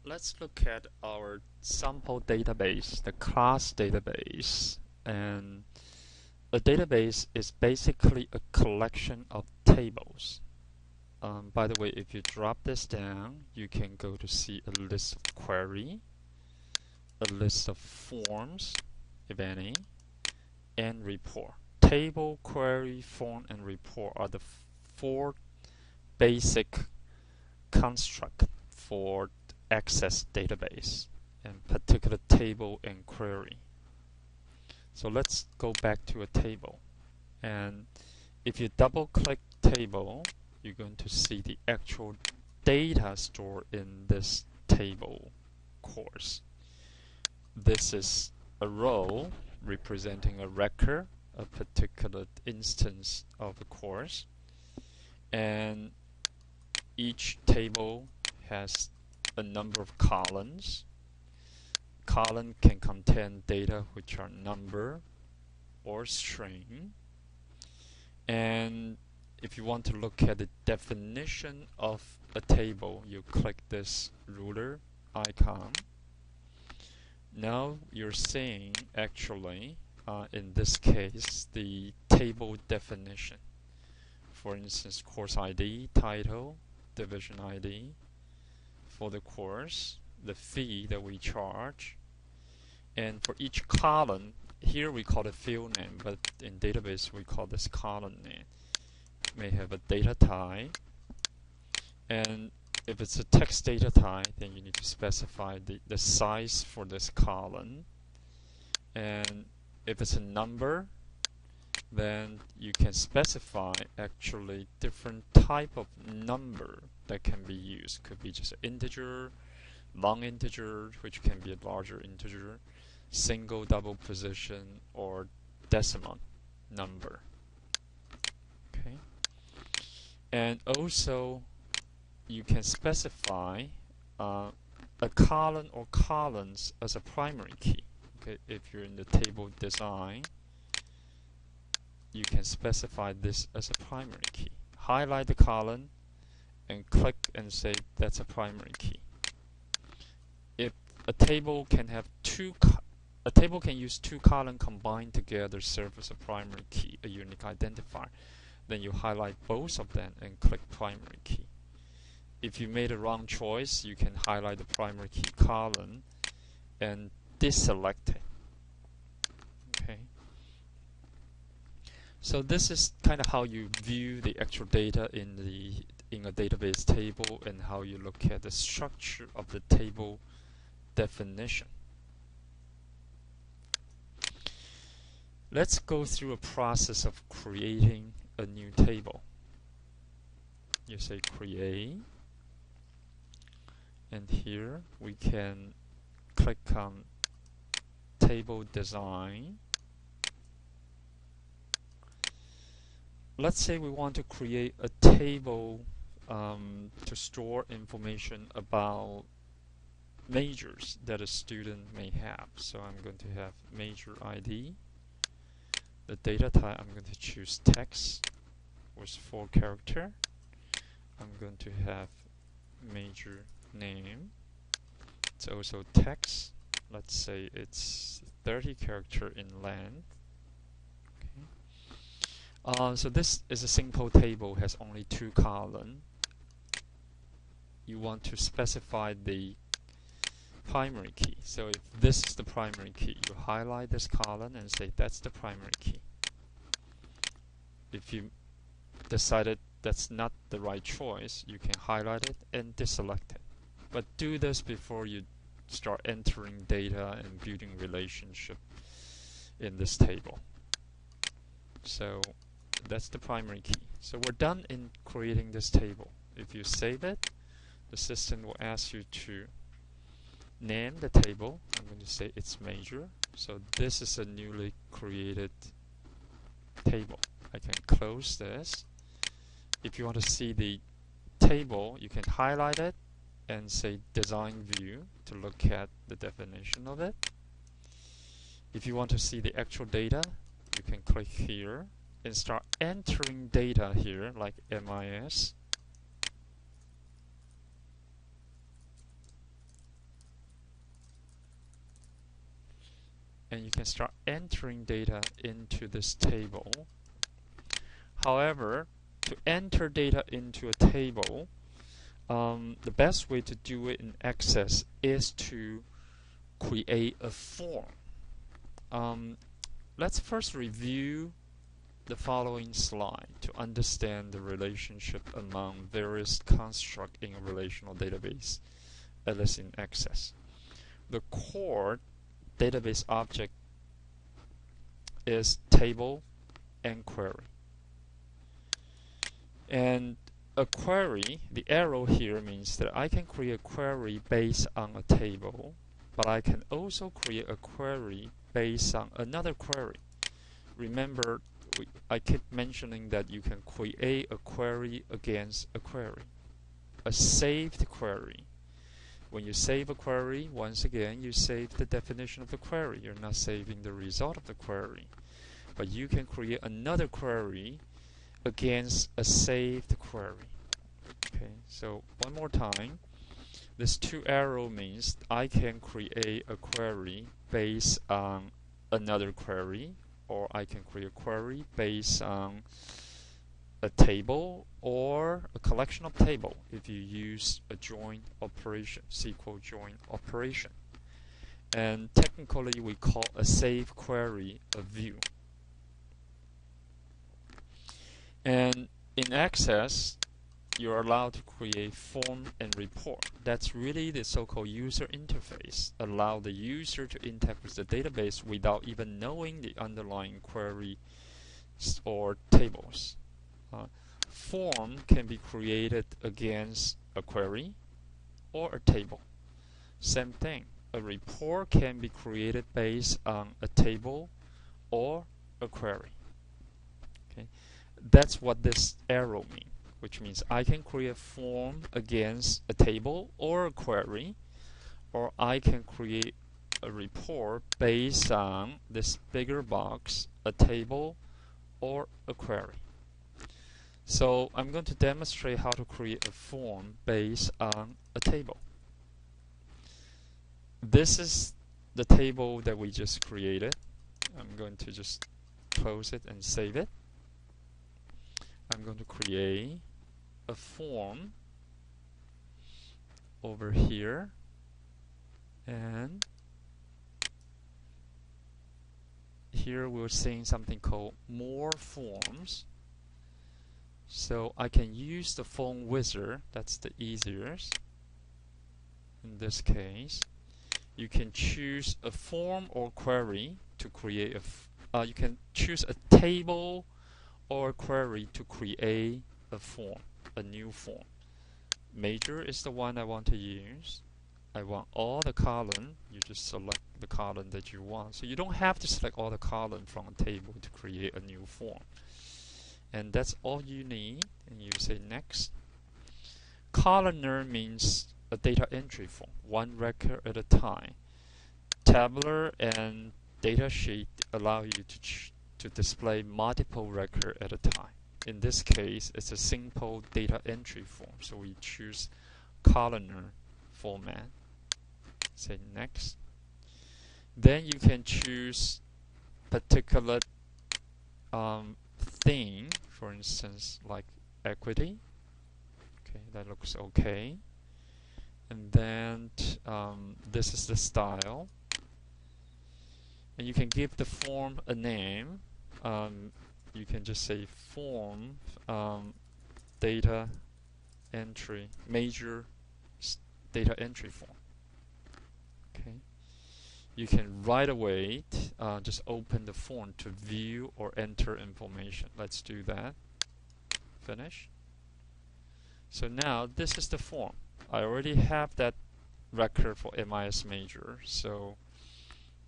Let's look at our sample database, the class database. And a database is basically a collection of tables. By the way, if you drop this down, you can go to see a list of query, a list of forms, if any, and report. Table, query, form, and report are the four basic constructs for access database, and particular table and query. So let's go back to a table, and if you double click table, you're going to see the actual data stored in this table course. This is a row representing a record, a particular instance of a course, and each table has a number of columns. Column can contain data which are number or string. And if you want to look at the definition of a table, you click this ruler icon. Now you're seeing actually, in this case, the table definition. For instance, course ID, title, division ID for the course, the fee that we charge, and for each column, here we call it field name, but in database we call this column name. It may have a data type, and if it's a text data type, then you need to specify the size for this column. And if it's a number, then you can specify actually different type of number that can be used. Could be just an integer, long integer, which can be a larger integer, single, double position, or decimal number. Okay. And also you can specify a column or columns as a primary key. Okay, if you're in the table design, you can specify this as a primary key. Highlight the column and click and say that's a primary key. If a table can have a table can use two columns combined together serve as a primary key, a unique identifier, then you highlight both of them and click primary key. If you made a wrong choice, you can highlight the primary key column and deselect it. Okay. So this is kind of how you view the actual data in a database table, and how you look at the structure of the table definition. Let's go through a process of creating a new table. You say create, and here we can click on table design. Let's say we want to create a table to store information about majors that a student may have. So I'm going to have major ID. The data type, I'm going to choose text with 4 characters. I'm going to have major name. It's also text. Let's say it's 30 characters in length. Okay. So this is a simple table, has only 2 columns. You want to specify the primary key. So if this is the primary key, you highlight this column and say that's the primary key. If you decided that's not the right choice, you can highlight it and deselect it. But do this before you start entering data and building relationship in this table. So that's the primary key. So we're done in creating this table. If you save it, the system will ask you to name the table. I'm going to say it's major. So this is a newly created table. I can close this. If you want to see the table, you can highlight it and say design view to look at the definition of it. If you want to see the actual data, you can click here and start entering data here, like MIS. and you can start entering data into this table. However, to enter data into a table, the best way to do it in Access is to create a form. Let's first review the following slide to understand the relationship among various constructs in a relational database, at least in Access. The core database object is table and query. And a query, the arrow here means that I can create a query based on a table, but I can also create a query based on another query. Remember, I keep mentioning that you can create a query against a query, a saved query. When you save a query, once again, you save the definition of the query. You're not saving the result of the query. But you can create another query against a saved query. Okay, so one more time. This two arrow means I can create a query based on another query, or I can create a query based on a table or a collection of table if you use a join operation, SQL join operation. And technically we call a save query a view. And in Access, you're allowed to create form and report. That's really the so-called user interface. Allow the user to interact with the database without even knowing the underlying query or tables. Form can be created against a query or a table. Same thing. A report can be created based on a table or a query. Okay, that's what this arrow means, which means I can create a form against a table or a query, or I can create a report based on this bigger box, a table or a query. So I'm going to demonstrate how to create a form based on a table. This is the table that we just created. I'm going to just close it and save it. I'm going to create a form over here, and here we're seeing something called more forms. So I can use the form wizard. That's the easiest. In this case, you can choose a form or query to create a you can choose a table or query to create a form, a new form. Major is the one I want to use. I want all the column. You just select the column that you want. So you don't have to select all the column from a table to create a new form. And that's all you need. And you say next. Columnar means a data entry form, one record at a time. Tabular and datasheet allow you to display multiple records at a time. In this case, it's a simple data entry form, so we choose columnar format. Say next. Then you can choose particular thing, for instance, like equity. Okay, that looks okay. And then this is the style. And you can give the form a name. You can just say form data entry, major data entry form. Okay. You can right away just open the form to view or enter information. Let's do that. Finish. So now this is the form. I already have that record for MIS major, so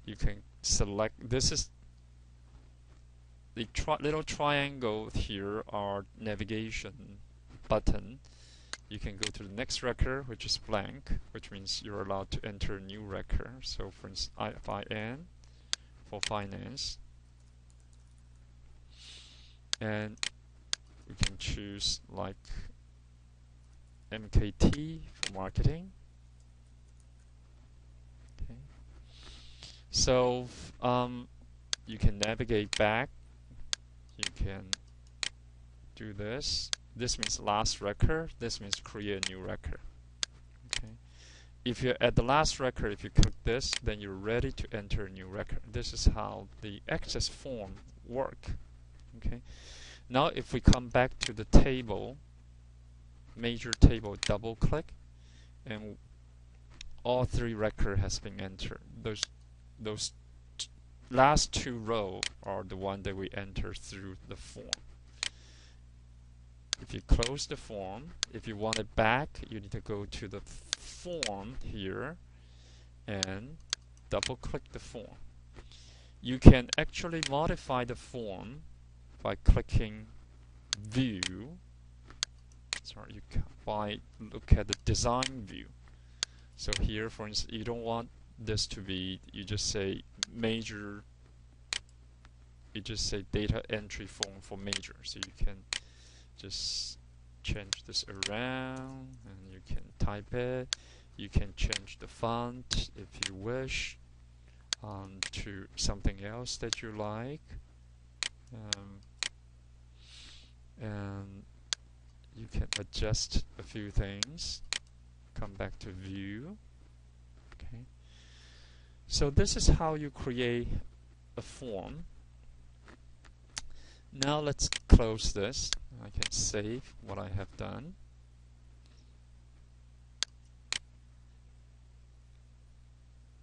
you can select. This is the little triangle here are navigation button. You can go to the next record, which is blank, which means you're allowed to enter a new record. So for instance, FIN for finance, and we can choose like MKT for marketing. Okay. So You can navigate back. You can do this. This means last record. This means create a new record. Okay. If you're at the last record, if you click this, then you're ready to enter a new record. This is how the access form work. Okay. Now if we come back to the table, major table, double click, and all three record has been entered. Those last two rows are the one that we enter through the form. If you close the form, if you want it back, you need to go to the form here and double click the form. You can actually modify the form by clicking view. Sorry, you can look at the design view. So here, for instance, you don't want this to be, you just say major, you just say data entry form for major. So you can just change this around and you can type it. You can change the font if you wish to something else that you like. And you can adjust a few things. Come back to view. Okay. So this is how you create a form. Now let's close this. I can save what I have done.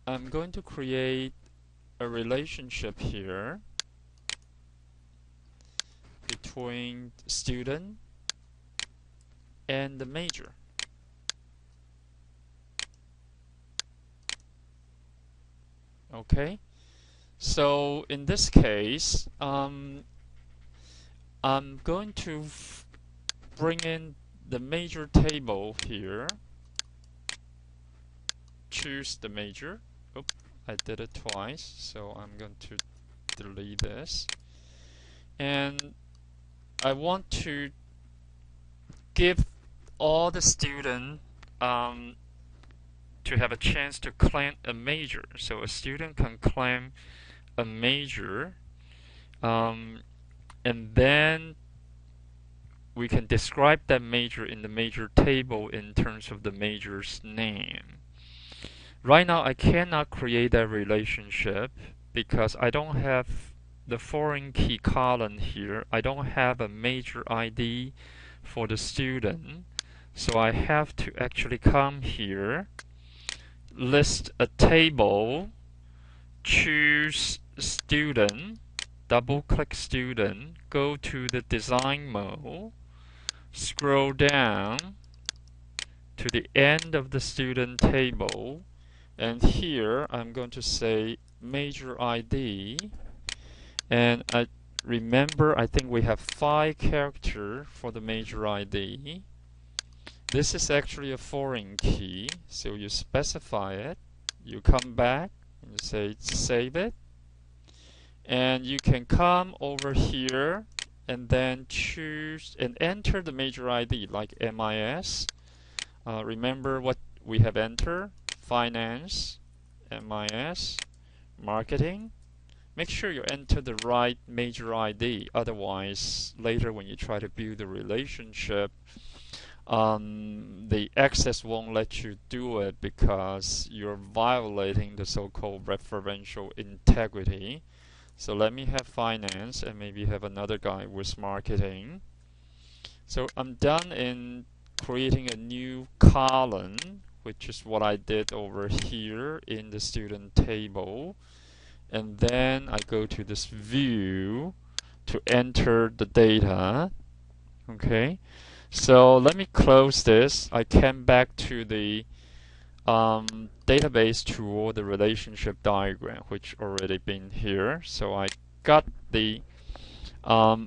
I'm going to create a relationship here between student and the major. Okay, so in this case, I'm going to bring in the major table here. Choose the major. Oops, I did it twice, so I'm going to delete this. And I want to give all the students to have a chance to claim a major. So a student can claim a major, and then we can describe that major in the major table in terms of the major's name. Right now I cannot create that relationship because I don't have the foreign key column here. I don't have a major ID for the student, so I have to actually come here, list a table, choose student, double click student, go to the design mode, scroll down to the end of the student table, and here I'm going to say major ID, and I think we have 5 characters for the major ID. This is actually a foreign key, so you specify it, you come back and you say save it, and you can come over here and then choose and enter the major ID like MIS. Remember what we have entered: finance, MIS, marketing. Make sure you enter the right major ID, otherwise later when you try to build a relationship, the access won't let you do it because you're violating the so-called referential integrity. So let me have finance and maybe have another guy with marketing. So I'm done in creating a new column, which is what I did over here in the student table. And then I go to this view to enter the data. Okay, so let me close this. I came back to the database tool, the relationship diagram, which already been here. So I got the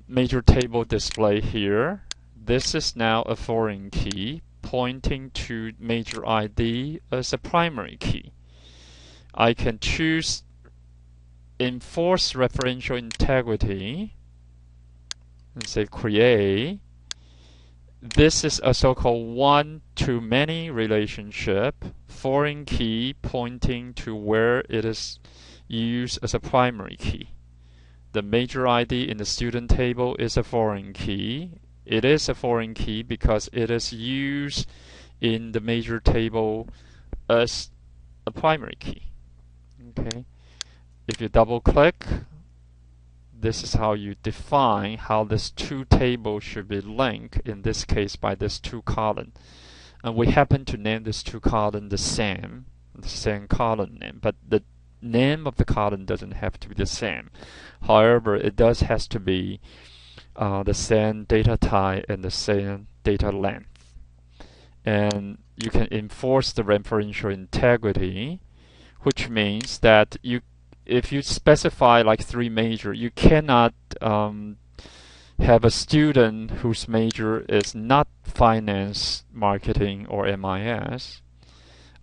major table display here. This is now a foreign key pointing to major ID as a primary key. I can choose enforce referential integrity and say create. This is a so-called one-to-many relationship, foreign key pointing to where it is used as a primary key. The major ID in the student table is a foreign key. It is a foreign key because it is used in the major table as a primary key. Okay. If you double click, this is how you define how this two tables should be linked, in this case by this two column. And we happen to name this two column the same column name, but the name of the column doesn't have to be the same. However, it does has to be the same data type and the same data length. And you can enforce the referential integrity, which means that if you specify like 3 major, you cannot have a student whose major is not finance, marketing, or MIS.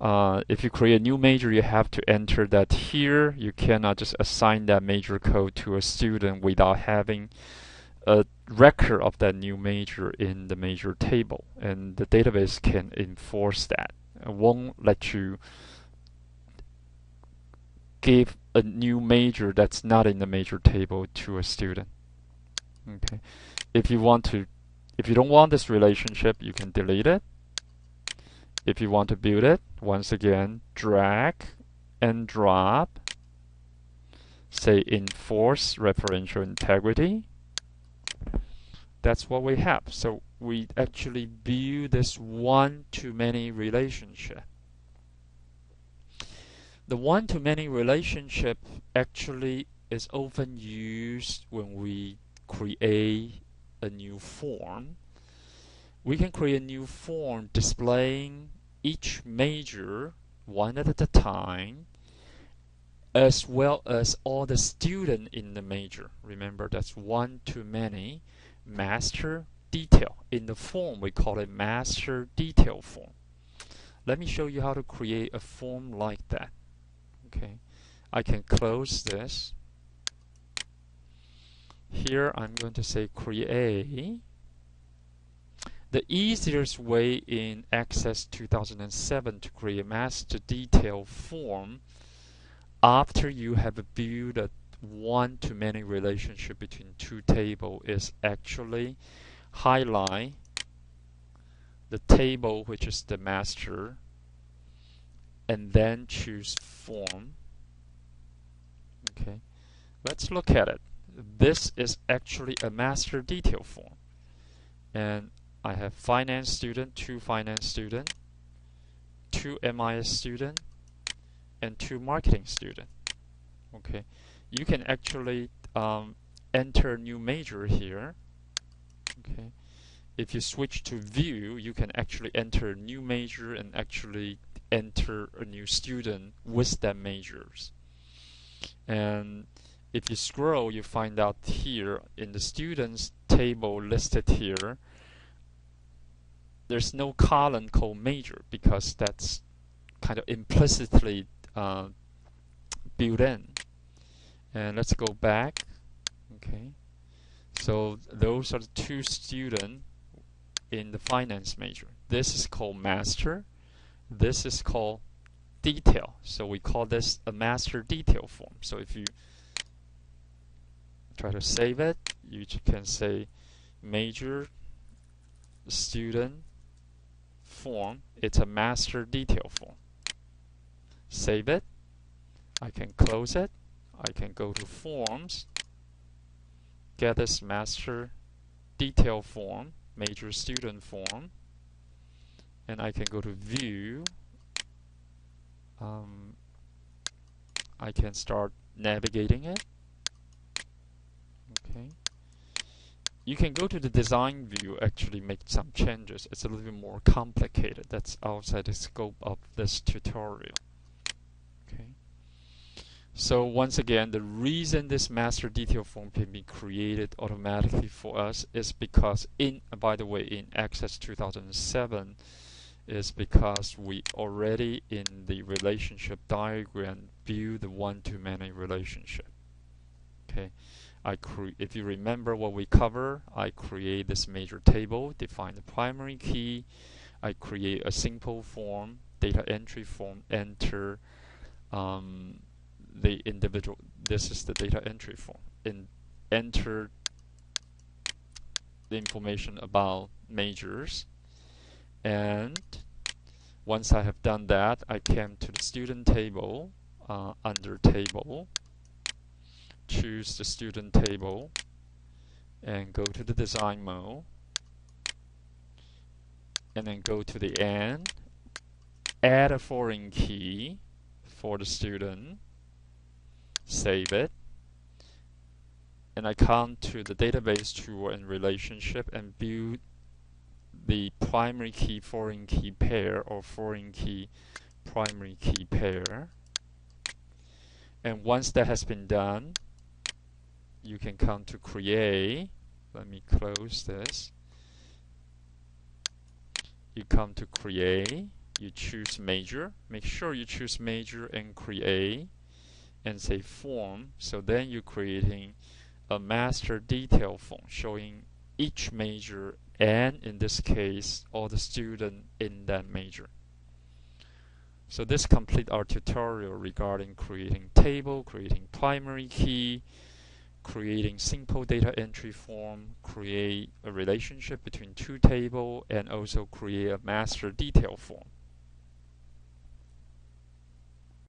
If you create a new major, you have to enter that here. You cannot just assign that major code to a student without having a record of that new major in the major table. And the database can enforce that. It won't let you give a new major that's not in the major table to a student. Okay. If you don't want this relationship, you can delete it. If you want to build it, once again, drag and drop, say enforce referential integrity. That's what we have. So we actually build this one-to-many relationship. The one-to-many relationship actually is often used when we create a new form. We can create a new form displaying each major one at a time, as well as all the students in the major. Remember, that's one-to-many master detail. In the form, we call it master detail form. Let me show you how to create a form like that. Okay, I can close this. Here I'm going to say create. The easiest way in Access 2007 to create a master detail form after you have built a one-to-many relationship between two tables is actually highlight the table, which is the master, and then choose form. Okay, let's look at it. This is actually a master detail form, and I have finance student, 2 finance student, 2 MIS student, and 2 marketing student. Okay, you can actually enter new major here. Okay, if you switch to view, you can actually enter a new major and actually enter a new student with that majors. And if you scroll, you find out here in the students table listed here, there's no column called major because that's kind of implicitly built in. And let's go back. Okay, so those are the 2 students in the finance major. This is called master. This is called detail. So we call this a master detail form. So if you try to save it, you can say major student form. It's a master detail form. Save it. I can close it. I can go to forms, get this master detail form, major student form, and I can go to view. I can start navigating it. Okay. You can go to the design view, actually make some changes. It's a little bit more complicated. That's outside the scope of this tutorial. Okay. So once again, the reason this master detail form can be created automatically for us is because by the way, in Access 2007, is because we already in the relationship diagram build the one-to-many relationship. Okay, if you remember what we cover, I create this major table, define the primary key, I create a simple form, data entry form, enter the individual. This is the data entry form. Enter the information about majors, and once I have done that, I came to the student table. Under table, choose the student table and go to the design mode, and then go to the end, add a foreign key for the student, save it, and I come to the database tool and relationship and build the primary key foreign key pair or foreign key primary key pair. And once that has been done, you can come to create. Let me close this. You come to create, you choose major, make sure you choose major and create, and say form. So then you're creating a master detail form showing each major, and in this case all the students in that major. So this completes our tutorial regarding creating table, creating primary key, creating simple data entry form, create a relationship between two tables, and also create a master detail form.